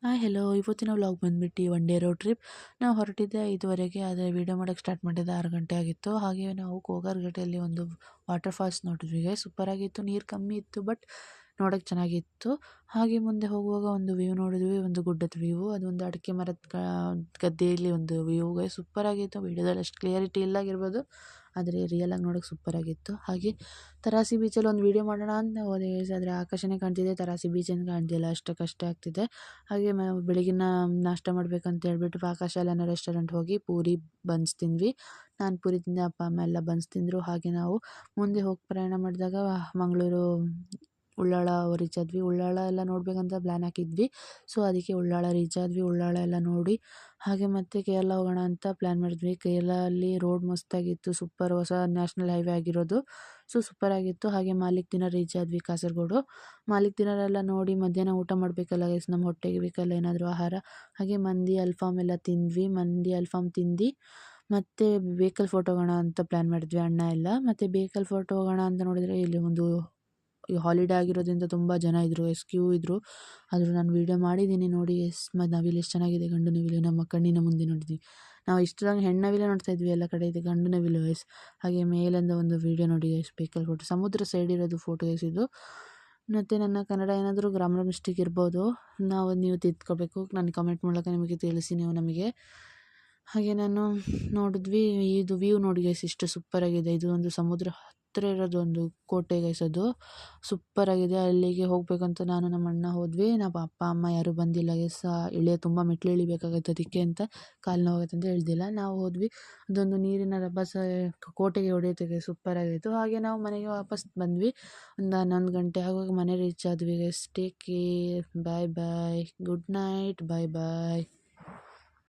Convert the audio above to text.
Hi hello ಇವತ್ತಿನ vlog ಬಂದುಬಿಟ್ಟು one day road trip. ನಾವು ಹೊರಟಿದ್ದೆ 5:30ಗೆ, ಆದರೆ ವೀಡಿಯೋ ಮಾಡೋಕ್ಕೆ ಸ್ಟಾರ್ಟ್ ಮಾಡಿದ್ದೆ 6 ಗಂಟೆ ಆಗಿತ್ತು. ಹಾಗೆ ನಾವು ಕೋಗರ್ಗಟ್ಟೆಯಲ್ಲಿ ಒಂದು ವಾಟರ್ ಫಾಲ್ಸ್ ನೋಡಿದ್ವಿ. ಸೂಪರಾಗಿತ್ತು, ನೀರು ಕಮ್ಮಿ ಇತ್ತು ಬಟ್ ನೋಡೋಕ್ಕೆ ಚೆನ್ನಾಗಿತ್ತು. ಹಾಗೆ ಮುಂದೆ ಹೋಗುವಾಗ ಒಂದು ವ್ಯೂ ನೋಡಿದ್ವಿ, ಒಂದು ಗುಡ್ಡದ ವ್ಯೂ. ಅದೊಂದು ಅಡಿಕೆ ಮರದ ಗದ್ದೆಯಲ್ಲಿ ಒಂದು ವ್ಯೂ ಸೂಪರಾಗಿತ್ತು. ವೀಡಿಯೋದಲ್ಲಿ ಅಷ್ಟು ಕ್ಲಿಯರಿಟಿ ಇಲ್ಲಾಗಿರ್ಬೋದು, ಆದರೆ ರಿಯಲಾಗಿ ನೋಡೋಕ್ಕೆ ಸೂಪರಾಗಿತ್ತು. ಹಾಗೆ ತರಾಸಿ ಬೀಚಲ್ಲಿ ಒಂದು ವೀಡಿಯೋ ಮಾಡೋಣ ಅಂತ ಹೋದೆ, ಆದರೆ ಆಕಾಶನೇ ಕಾಣ್ತಿದೆ, ತರಾಸಿ ಬೀಚೇನು ಕಾಣ್ತಿಲ್ಲ, ಅಷ್ಟಕ್ಕಷ್ಟೇ ಆಗ್ತಿದೆ. ಹಾಗೆ ಬೆಳಗಿನ ನಾಷ್ಟ ಮಾಡಬೇಕಂತ ಹೇಳ್ಬಿಟ್ಟು ಆಕಾಶಾಲನ ರೆಸ್ಟೋರೆಂಟ್ ಹೋಗಿ ಪೂರಿ ಬನ್ಸ್ ತಿಂದ್ವಿ. ನಾನು ಪೂರಿ ತಿಂದೆ, ಅಪ್ಪ ಅಮ್ಮ ಎಲ್ಲ ಬನ್ಸ್ ತಿಂದರು. ಹಾಗೆ ನಾವು ಮುಂದೆ ಹೋಗಿ ಪ್ರಯಾಣ ಮಾಡಿದಾಗ ಮಂಗಳೂರು ಉಳ್ಳಾಳ ರೀಚ್ ಆದ್ವಿ. ಉಳ್ಳಾಳ ಎಲ್ಲ ನೋಡಬೇಕಂತ ಪ್ಲ್ಯಾನ್ ಹಾಕಿದ್ವಿ. ಸೊ ಅದಕ್ಕೆ ಉಳ್ಳಾಳ ರೀಚ್ ಆದ್ವಿ. ಉಳ್ಳಾಳ ಎಲ್ಲ ನೋಡಿ ಹಾಗೆ ಮತ್ತೆ ಕೇರಳ ಹೋಗೋಣ ಅಂತ ಪ್ಲ್ಯಾನ್ ಮಾಡಿದ್ವಿ. ಕೇರಳ ಅಲ್ಲಿ ರೋಡ್ ಮಸ್ತಾಗಿತ್ತು, ಸೂಪರ್, ಹೊಸ ನ್ಯಾಷನಲ್ ಹೈವೇ ಆಗಿರೋದು. ಸೊ ಸೂಪರಾಗಿತ್ತು. ಹಾಗೆ ಮಾಲಿಕ್ ದಿನಾರ್ ರೀಚ್ ಆದ್ವಿ, ಕಾಸರಗೋಡು. ಮಾಲಿಕ್ ದಿನಾರೆಲ್ಲ ನೋಡಿ ಮಧ್ಯಾಹ್ನ ಊಟ ಮಾಡಬೇಕಲ್ಲ ಗೈಸ್, ನಮ್ಮ ಹೊಟ್ಟೆಗೆ ಬೇಕಲ್ಲ ಏನಾದರೂ ಆಹಾರ. ಹಾಗೆ ಮಂದಿ ಅಲ್ಫಾಮ್ ಎಲ್ಲ ತಿಂದ್ವಿ. ಮಂದಿ ಅಲ್ಫಾಮ್ ತಿಂದು ಮತ್ತು ಬೇಕಲ್ ಫೋಟೋ ಹೋಗೋಣ ಅಂತ ಪ್ಲ್ಯಾನ್ ಮಾಡಿದ್ವಿ, ಅಣ್ಣ ಎಲ್ಲ. ಮತ್ತು ಬೇಕಲ್ ಫೋಟೋ ಹೋಗೋಣ ಅಂತ ನೋಡಿದರೆ ಇಲ್ಲಿ ಒಂದು ಹಾಲಿಡೇ ಆಗಿರೋದ್ರಿಂದ ತುಂಬ ಜನ ಇದ್ದರು, ಕ್ಯೂ ಇದ್ದರು. ಆದರೂ ನಾನು ವೀಡಿಯೋ ಮಾಡಿದ್ದೀನಿ ನೋಡಿ. ನವಿಲು ಎಷ್ಟು ಚೆನ್ನಾಗಿದೆ, ಗಂಡು ನವಿಲು ನಮ್ಮ ಕಣ್ಣಿನ ಮುಂದೆ ನೋಡಿದ್ವಿ. ನಾವು ಇಷ್ಟರಂಗೆ ಹೆಣ್ಣು ನವಿಲೇ ನೋಡ್ತಾ ಇದ್ವಿ, ಎಲ್ಲ ಕಡೆ ಇದೆ ಗಂಡು ನವಿಲು ಹಾಗೆ ಮೇಲಿಂದ ಒಂದು ವೀಡಿಯೋ ನೋಡಿ ಬೇಕಲ್ ಫೋಟೋ, ಸಮುದ್ರ ಸೈಡ್ ಇರೋದು ಫೋಟೋ ಇದು. ಮತ್ತು ನನ್ನ ಕನ್ನಡ ಏನಾದರೂ ಗ್ರಾಮರ್ ಮಿಸ್ಟೇಕ್ ಇರ್ಬೋದು, ನೀವು ತಿದ್ಕೋಬೇಕು. ನನ್ನ ಕಮೆಂಟ್ ಮೂಲಕ ನಿಮಗೆ ತಿಳಿಸಿ ನೀವು ನಮಗೆ. ಹಾಗೆ ನಾನು ನೋಡಿದ್ವಿ, ಇದು ವ್ಯೂ ನೋಡಿ ಗೈಸ್, ಇಷ್ಟು ಸೂಪರಾಗಿದೆ. ಇದು ಒಂದು ಸಮುದ್ರ ಹತ್ತಿರ ಇರೋದು ಒಂದು ಕೋಟೆ ಗೈಸ್, ಅದು ಸೂಪರಾಗಿದೆ. ಅಲ್ಲಿಗೆ ಹೋಗಬೇಕಂತ ನಾನು ನಮ್ಮ ಅಣ್ಣ ಹೋದ್ವಿ. ನಮ್ಮ ಅಪ್ಪ ಅಮ್ಮ ಯಾರೂ ಬಂದಿಲ್ಲ ಗೈಸ್, ತುಂಬ ಮೆಟ್ಲು ಇಳಿಬೇಕಾಗತ್ತೆ, ಅದಕ್ಕೆ ಅಂತ ಕಾಲು ನೋವಾಗತ್ತೆ ಅಂತ ಹೇಳ್ದಿಲ್ಲ. ನಾವು ಹೋದ್ವಿ, ಅದೊಂದು ನೀರಿನ ರಭಸ ಕೋಟೆಗೆ ಹೊಡೆಯುತ್ತೆ ಗೈಸ್, ಸೂಪರಾಗಿತ್ತು. ಹಾಗೆ ನಾವು ಮನೆಗೆ ವಾಪಸ್ ಬಂದ್ವಿ. ಒಂದು 11 ಗಂಟೆ ಆಗುವಾಗ ಮನೆ ರೀಚ್ ಆದ್ವಿ ಗೈಸ್. ಟೇಕ್ ಕೇರ್, ಬಾಯ್ ಬಾಯ್, ಗುಡ್ ನೈಟ್, ಬಾಯ್ ಬಾಯ್.